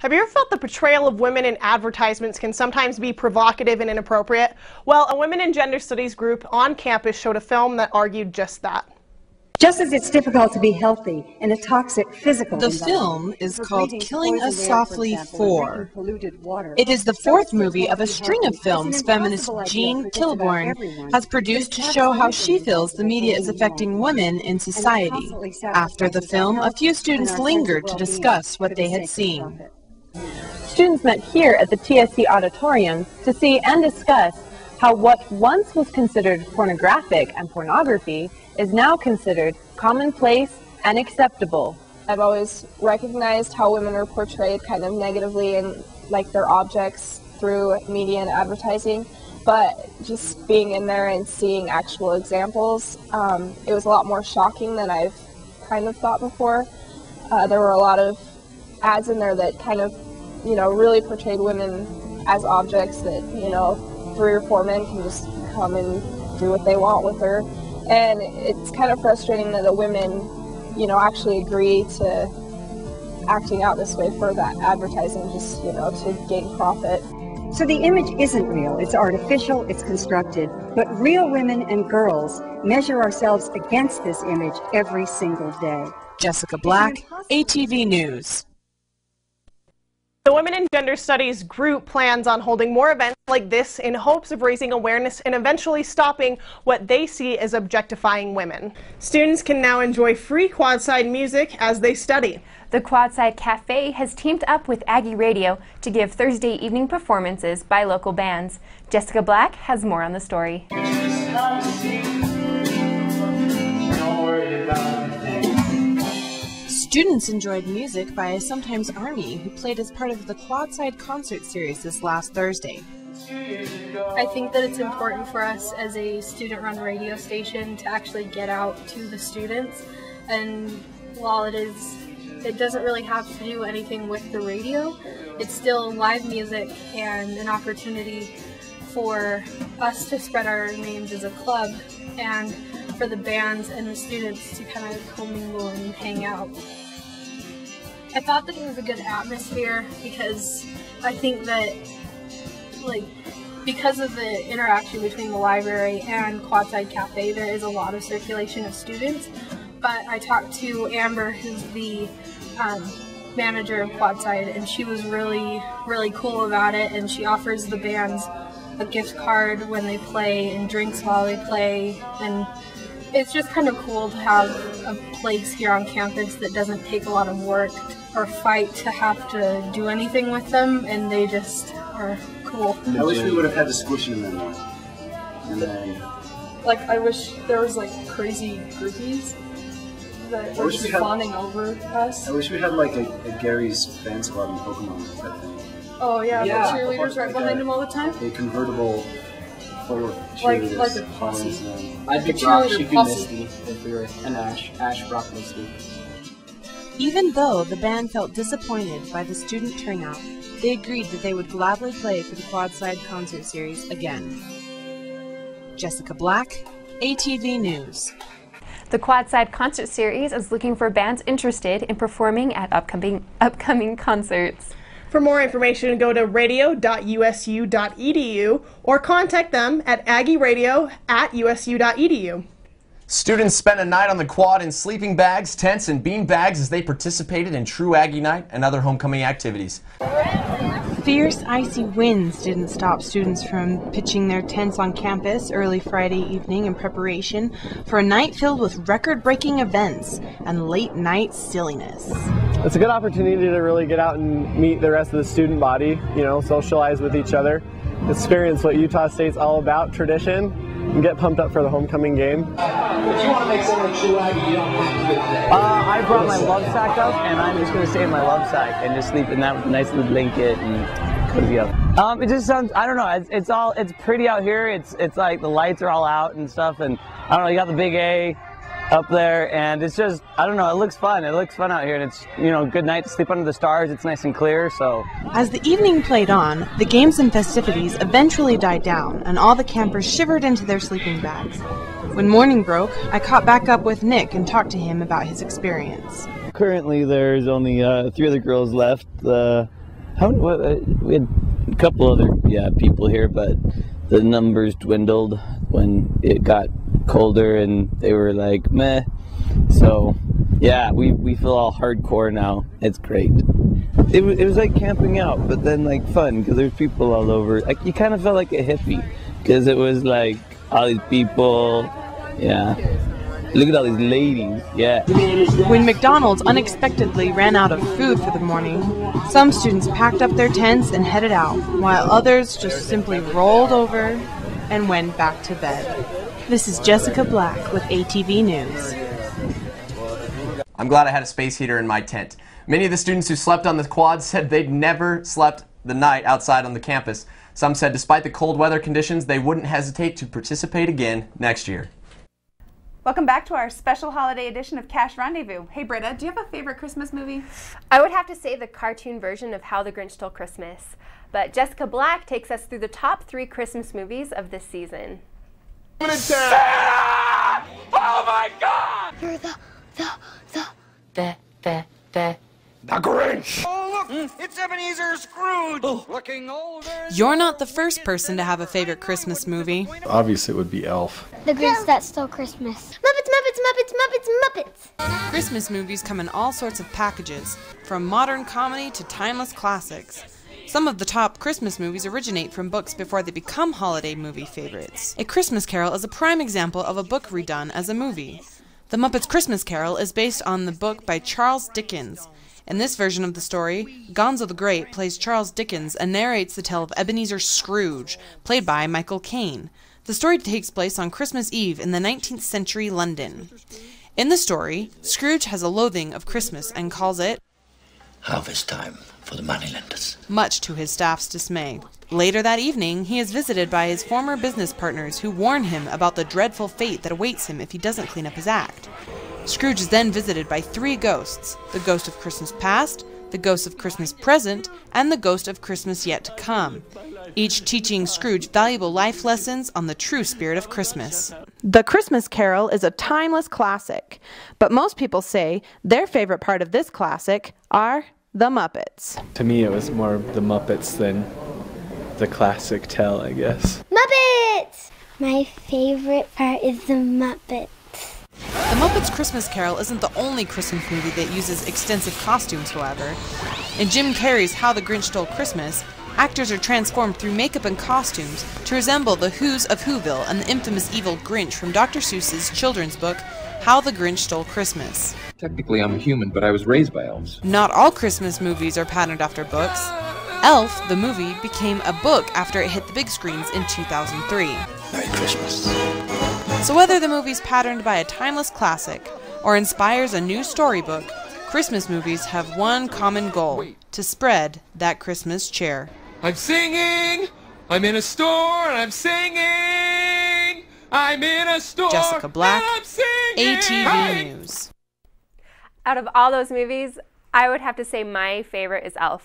Have you ever felt the portrayal of women in advertisements can sometimes be provocative and inappropriate? Well, a women in gender studies group on campus showed a film that argued just that. Just as it's difficult to be healthy in a toxic physical environment. The film is called Killing Us Softly 4. It is the fourth movie of a string of films feminist Jean Kilborn has produced to show how she feels the media is affecting women in society. After the film, a few students lingered to discuss what they had seen. Students met here at the TSC auditorium to see and discuss how what once was considered pornographic and pornography is now considered commonplace and acceptable. I've always recognized how women are portrayed kind of negatively and like they're objects through media and advertising, but just being in there and seeing actual examples, it was a lot more shocking than I've kind of thought before. There were a lot of ads in there that kind of, really portrayed women as objects that, 3 or 4 men can just come and do what they want with her. And it's kind of frustrating that the women, actually agree to acting out this way for that advertising, just, to gain profit. So the image isn't real, it's artificial, it's constructed, but real women and girls measure ourselves against this image every single day. Jessica Black, ATV News. The Women in Gender Studies group plans on holding more events like this in hopes of raising awareness and eventually stopping what they see as objectifying women. Students can now enjoy free quadside music as they study. The Quadside Cafe has teamed up with Aggie Radio to give Thursday evening performances by local bands. Jessica Black has more on the story. Students enjoyed music by a Sometimes Army who played as part of the Quadside concert series this last Thursday. I think that it's important for us as a student-run radio station to actually get out to the students, and while it doesn't really have to do anything with the radio, it's still live music and an opportunity for us to spread our names as a club and for the bands and the students to kind of commingle and hang out. I thought that it was a good atmosphere because I think that, because of the interaction between the library and Quadside Cafe, there is a lot of circulation of students. But I talked to Amber, who's the manager of Quadside, and she was really, really cool about it, and she offers the bands a gift card when they play and drinks while they play, and it's just kind of cool to have a place here on campus that doesn't take a lot of work or fight to have to do anything with them, and they just are cool. I wish we would have had the squishing in there more. And then, I wish there was crazy groupies that were just fawning over us. I wish we had a Gary's fan squad in Pokemon type thing. Oh yeah, the cheerleaders right behind him all the time. A convertible full of cheerleaders. Like a posse. I'd pick Brock, she'd be Misty if we were an Ash, Brock, Misty. Even though the band felt disappointed by the student turnout, they agreed that they would gladly play for the Quadside concert series again. Jessica Black, ATV News. The Quadside concert series is looking for bands interested in performing at upcoming concerts. For more information, go to radio.usu.edu or contact them at aggieradio@usu.edu. Students spent a night on the quad in sleeping bags, tents, and bean bags as they participated in True Aggie Night and other homecoming activities. Fierce, icy winds didn't stop students from pitching their tents on campus early Friday evening in preparation for a night filled with record-breaking events and late-night silliness. It's a good opportunity to really get out and meet the rest of the student body, socialize with each other, experience what Utah State's all about, tradition, and get pumped up for the homecoming game. If you want to make someone True Aggie, you don't have to do it today. I brought my love sack up, and I'm just going to stay in my love sack and just sleep in that with a nice little blanket and cozy up. It just sounds, I don't know, it's pretty out here. It's like the lights are all out and stuff, and I don't know, you got the big A up there, and it's just, I don't know, it looks fun. It looks fun out here, and it's, good night to sleep under the stars. It's nice and clear, so. As the evening played on, the games and festivities eventually died down, and all the campers shivered into their sleeping bags. When morning broke, I caught back up with Nick and talked to him about his experience. Currently, there's only 3 other girls left. We had a couple other people here, but the numbers dwindled when it got colder, and they were like meh. So yeah, we feel all hardcore now. It's great. It was like camping out, but then like fun because there's people all over. Like you kind of felt like a hippie because it was like all these people. Yeah. Look at all these ladies, yeah. When McDonald's unexpectedly ran out of food for the morning, some students packed up their tents and headed out, while others just simply rolled over and went back to bed. This is Jessica Black with ATV News. I'm glad I had a space heater in my tent. Many of the students who slept on the quad said they'd never slept the night outside on the campus. Some said despite the cold weather conditions, they wouldn't hesitate to participate again next year. Welcome back to our special holiday edition of Cash Rendezvous. Hey Britta, do you have a favorite Christmas movie? I would have to say the cartoon version of How the Grinch Stole Christmas. But Jessica Black takes us through the top 3 Christmas movies of this season. Santa! Oh my God! You're the Grinch! Oh look, it's Ebenezer Scrooge! Looking older. You're not the first person to have a favorite Christmas movie. Obviously it would be Elf. The Grinch That Stole Christmas. Muppets, Muppets, Muppets, Muppets, Muppets! Christmas movies come in all sorts of packages, from modern comedy to timeless classics. Some of the top Christmas movies originate from books before they become holiday movie favorites. A Christmas Carol is a prime example of a book redone as a movie. The Muppets Christmas Carol is based on the book by Charles Dickens. In this version of the story, Gonzo the Great plays Charles Dickens and narrates the tale of Ebenezer Scrooge, played by Michael Caine. The story takes place on Christmas Eve in the 19th century London. In the story, Scrooge has a loathing of Christmas and calls it harvest time for the moneylenders, much to his staff's dismay. Later that evening, he is visited by his former business partners who warn him about the dreadful fate that awaits him if he doesn't clean up his act. Scrooge is then visited by 3 ghosts, the ghost of Christmas past, the ghost of Christmas present, and the ghost of Christmas yet to come, each teaching Scrooge valuable life lessons on the true spirit of Christmas. The Christmas Carol is a timeless classic, but most people say their favorite part of this classic are the Muppets. To me it was more the Muppets than the classic tale, I guess. Muppets! My favorite part is the Muppets. The Muppets Christmas Carol isn't the only Christmas movie that uses extensive costumes, however. In Jim Carrey's How the Grinch Stole Christmas, actors are transformed through makeup and costumes to resemble the Who's of Whoville and the infamous evil Grinch from Dr. Seuss's children's book, How the Grinch Stole Christmas. Technically I'm a human, but I was raised by elves. Not all Christmas movies are patterned after books. Elf, the movie, became a book after it hit the big screens in 2003. Merry Christmas. So whether the movie's patterned by a timeless classic or inspires a new storybook, Christmas movies have one common goal: to spread that Christmas cheer. I'm singing! I'm in a store and I'm singing! I'm in a store Jessica Black, and I'm singing! ATV News. Out of all those movies, I would have to say my favorite is Elf.